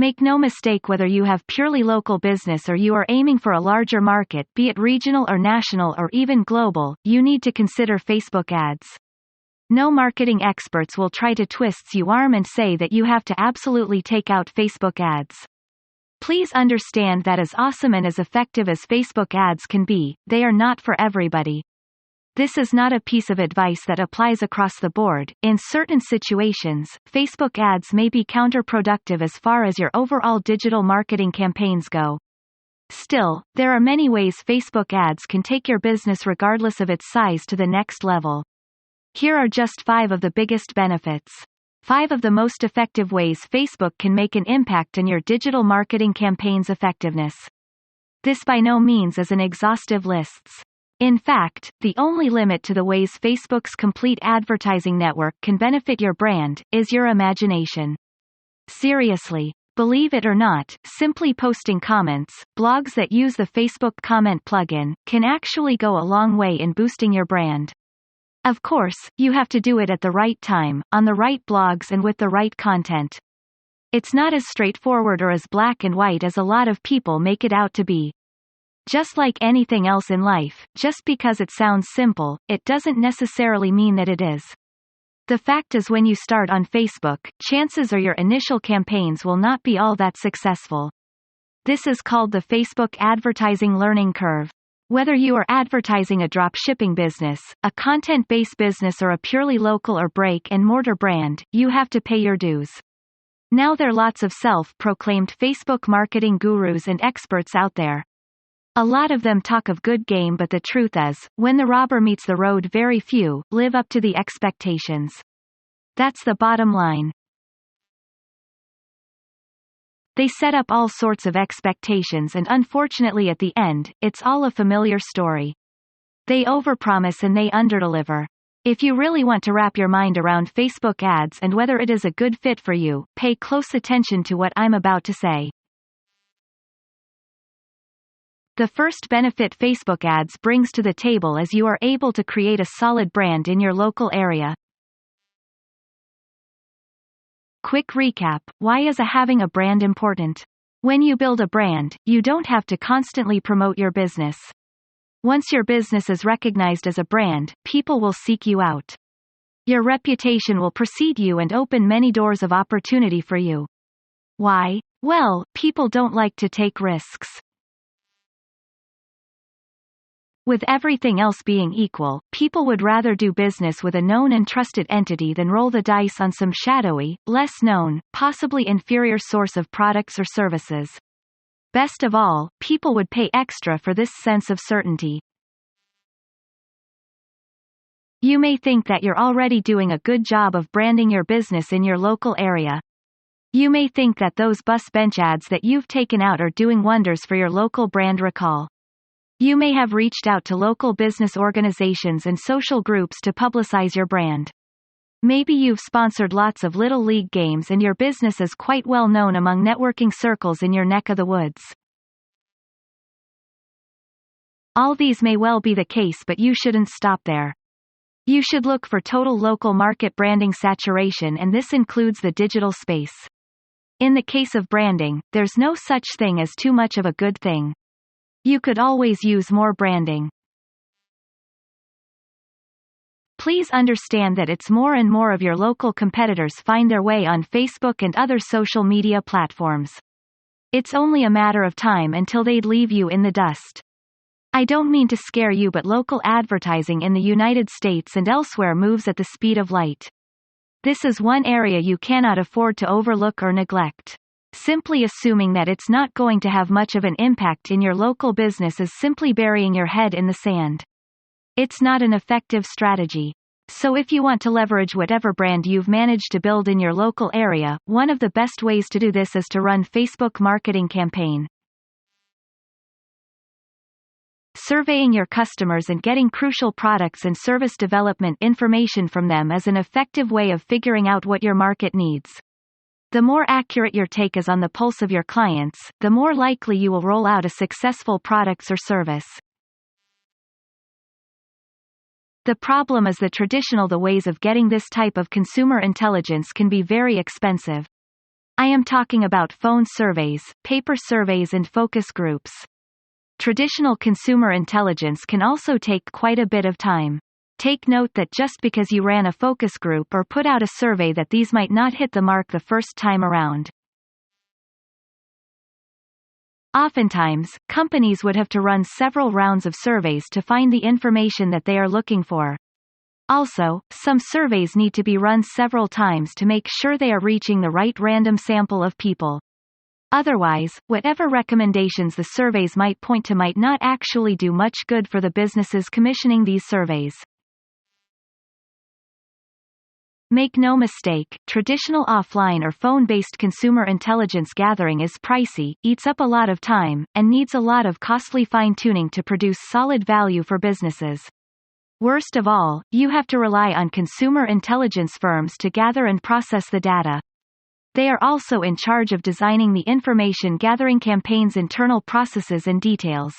Make no mistake, whether you have purely local business or you are aiming for a larger market, be it regional or national or even global, you need to consider Facebook ads. No marketing experts will try to twist your arm and say that you have to absolutely take out Facebook ads. Please understand that as awesome and as effective as Facebook ads can be, they are not for everybody. This is not a piece of advice that applies across the board. In certain situations, Facebook ads may be counterproductive as far as your overall digital marketing campaigns go. Still, there are many ways Facebook ads can take your business regardless of its size to the next level. Here are just 5 of the biggest benefits. 5 of the most effective ways Facebook can make an impact on your digital marketing campaign's effectiveness. This by no means is an exhaustive list. In fact, the only limit to the ways Facebook's complete advertising network can benefit your brand is your imagination. Seriously. Believe it or not, simply posting comments, blogs that use the Facebook comment plugin, can actually go a long way in boosting your brand. Of course, you have to do it at the right time, on the right blogs and with the right content. It's not as straightforward or as black and white as a lot of people make it out to be. Just like anything else in life, just because it sounds simple, it doesn't necessarily mean that it is. The fact is, when you start on Facebook, chances are your initial campaigns will not be all that successful. This is called the Facebook advertising learning curve. Whether you are advertising a drop shipping business, a content-based business, or a purely local or brick-and-mortar brand, you have to pay your dues. Now there are lots of self-proclaimed Facebook marketing gurus and experts out there. A lot of them talk of good game, but the truth is, when the rubber meets the road, very few live up to the expectations. That's the bottom line. They set up all sorts of expectations, and unfortunately at the end, it's all a familiar story. They overpromise and they underdeliver. If you really want to wrap your mind around Facebook ads and whether it is a good fit for you, pay close attention to what I'm about to say. The first benefit Facebook ads brings to the table is you are able to create a solid brand in your local area. Quick recap: why is having a brand important? When you build a brand, you don't have to constantly promote your business. Once your business is recognized as a brand, people will seek you out. Your reputation will precede you and open many doors of opportunity for you. Why? Well, people don't like to take risks. With everything else being equal, people would rather do business with a known and trusted entity than roll the dice on some shadowy, less known, possibly inferior source of products or services. Best of all, people would pay extra for this sense of certainty. You may think that you're already doing a good job of branding your business in your local area. You may think that those bus bench ads that you've taken out are doing wonders for your local brand recall. You may have reached out to local business organizations and social groups to publicize your brand. Maybe you've sponsored lots of little league games and your business is quite well known among networking circles in your neck of the woods. All these may well be the case, but you shouldn't stop there. You should look for total local market branding saturation, and this includes the digital space. In the case of branding, there's no such thing as too much of a good thing. You could always use more branding. Please understand that it's more and more of your local competitors find their way on Facebook and other social media platforms. It's only a matter of time until they'd leave you in the dust. I don't mean to scare you, but local advertising in the United States and elsewhere moves at the speed of light. This is one area you cannot afford to overlook or neglect. Simply assuming that it's not going to have much of an impact in your local business is simply burying your head in the sand. It's not an effective strategy. So if you want to leverage whatever brand you've managed to build in your local area, one of the best ways to do this is to run Facebook marketing campaign. Surveying your customers and getting crucial products and service development information from them is an effective way of figuring out what your market needs. The more accurate your take is on the pulse of your clients, the more likely you will roll out a successful product or service. The problem is the traditional ways of getting this type of consumer intelligence can be very expensive. I am talking about phone surveys, paper surveys and focus groups. Traditional consumer intelligence can also take quite a bit of time. Take note that just because you ran a focus group or put out a survey that these might not hit the mark the first time around. Oftentimes, companies would have to run several rounds of surveys to find the information that they are looking for. Also, some surveys need to be run several times to make sure they are reaching the right random sample of people. Otherwise, whatever recommendations the surveys might point to might not actually do much good for the businesses commissioning these surveys. Make no mistake, traditional offline or phone-based consumer intelligence gathering is pricey, eats up a lot of time, and needs a lot of costly fine-tuning to produce solid value for businesses. Worst of all, you have to rely on consumer intelligence firms to gather and process the data. They are also in charge of designing the information gathering campaign's internal processes and details.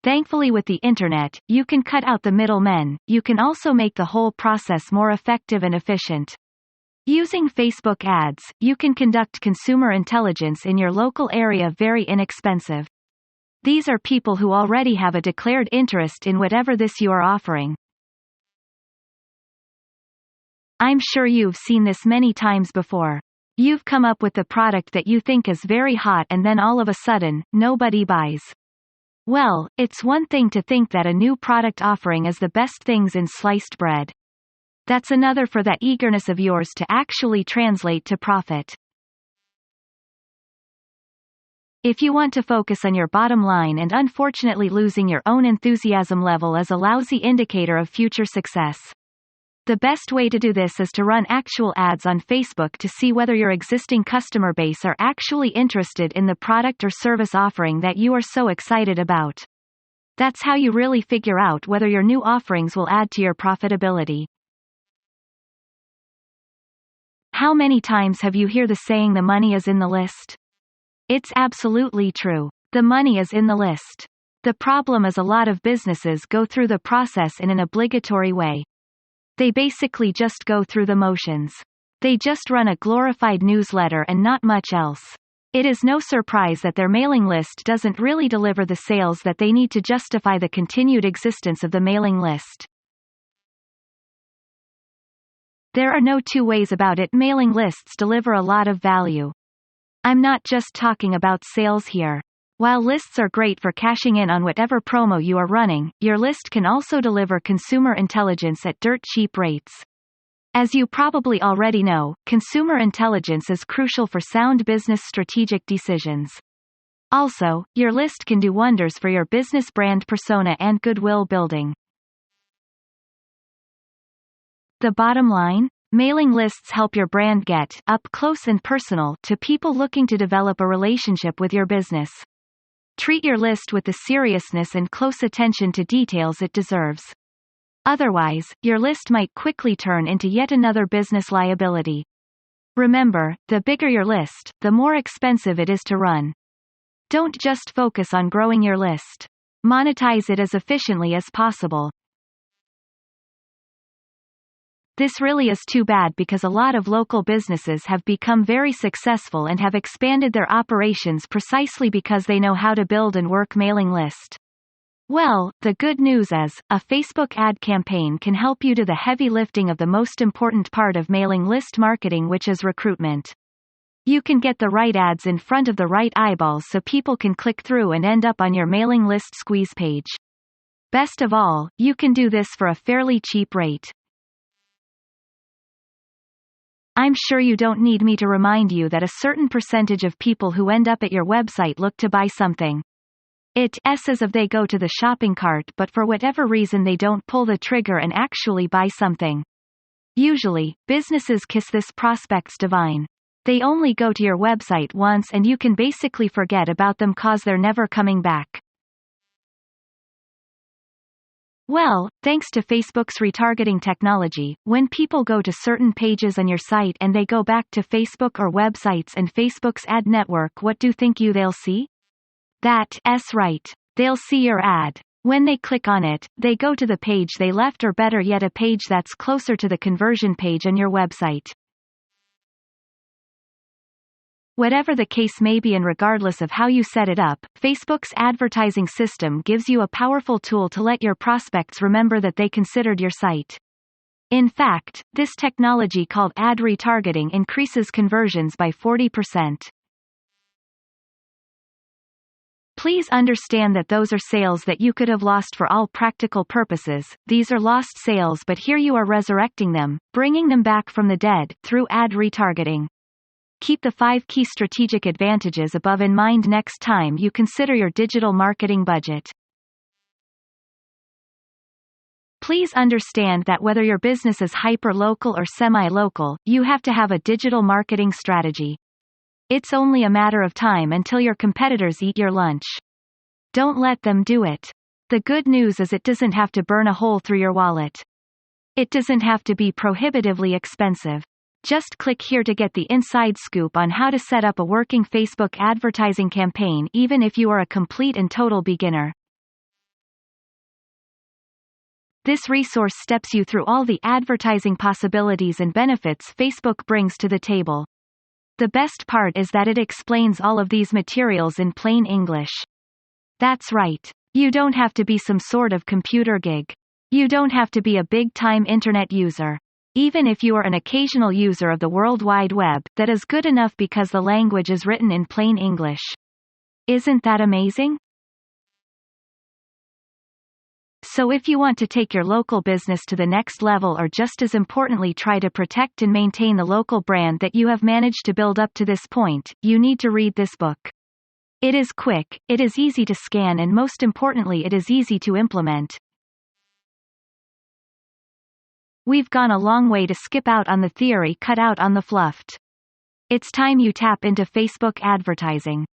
Thankfully, with the internet, you can cut out the middlemen. You can also make the whole process more effective and efficient. Using Facebook ads, you can conduct consumer intelligence in your local area very inexpensive. These are people who already have a declared interest in whatever this you are offering. I'm sure you've seen this many times before. You've come up with the product that you think is very hot and then all of a sudden, nobody buys. Well, it's one thing to think that a new product offering is the best things in sliced bread. That's another for that eagerness of yours to actually translate to profit. If you want to focus on your bottom line, and unfortunately losing your own enthusiasm level is a lousy indicator of future success. The best way to do this is to run actual ads on Facebook to see whether your existing customer base are actually interested in the product or service offering that you are so excited about. That's how you really figure out whether your new offerings will add to your profitability. How many times have you heard the saying the money is in the list? It's absolutely true. The money is in the list. The problem is a lot of businesses go through the process in an obligatory way. They basically just go through the motions. They just run a glorified newsletter and not much else. It is no surprise that their mailing list doesn't really deliver the sales that they need to justify the continued existence of the mailing list. There are no two ways about it. Mailing lists deliver a lot of value. I'm not just talking about sales here. While lists are great for cashing in on whatever promo you are running, your list can also deliver consumer intelligence at dirt cheap rates. As you probably already know, consumer intelligence is crucial for sound business strategic decisions. Also, your list can do wonders for your business brand persona and goodwill building. The bottom line? Mailing lists help your brand get up close and personal to people looking to develop a relationship with your business. Treat your list with the seriousness and close attention to details it deserves. Otherwise, your list might quickly turn into yet another business liability. Remember, the bigger your list, the more expensive it is to run. Don't just focus on growing your list. Monetize it as efficiently as possible. This really is too bad because a lot of local businesses have become very successful and have expanded their operations precisely because they know how to build and work mailing list. Well, the good news is, a Facebook ad campaign can help you do the heavy lifting of the most important part of mailing list marketing, which is recruitment. You can get the right ads in front of the right eyeballs so people can click through and end up on your mailing list squeeze page. Best of all, you can do this for a fairly cheap rate. I'm sure you don't need me to remind you that a certain percentage of people who end up at your website look to buy something. It's as if they go to the shopping cart, but for whatever reason they don't pull the trigger and actually buy something. Usually, businesses kiss this prospect's divine. They only go to your website once and you can basically forget about them cause they're never coming back. Well, thanks to Facebook's retargeting technology, when people go to certain pages on your site and they go back to Facebook or websites and Facebook's ad network, what do you think they'll see? That's right. They'll see your ad. When they click on it, they go to the page they left, or better yet, a page that's closer to the conversion page on your website. Whatever the case may be and regardless of how you set it up, Facebook's advertising system gives you a powerful tool to let your prospects remember that they considered your site. In fact, this technology called ad retargeting increases conversions by 40%. Please understand that those are sales that you could have lost for all practical purposes. These are lost sales, but here you are resurrecting them, bringing them back from the dead, through ad retargeting. Keep the 5 key strategic advantages above in mind next time you consider your digital marketing budget. Please understand that whether your business is hyper-local or semi-local, you have to have a digital marketing strategy. It's only a matter of time until your competitors eat your lunch. Don't let them do it. The good news is it doesn't have to burn a hole through your wallet. It doesn't have to be prohibitively expensive. Just click here to get the inside scoop on how to set up a working Facebook advertising campaign even if you are a complete and total beginner. This resource steps you through all the advertising possibilities and benefits Facebook brings to the table. The best part is that it explains all of these materials in plain English. That's right. You don't have to be some sort of computer geek. You don't have to be a big-time internet user. Even if you are an occasional user of the World Wide Web, that is good enough because the language is written in plain English. Isn't that amazing? So if you want to take your local business to the next level, or just as importantly try to protect and maintain the local brand that you have managed to build up to this point, you need to read this book. It is quick, it is easy to scan, and most importantly it is easy to implement. We've gone a long way to skip out on the theory, cut out on the fluff. It's time you tap into Facebook advertising.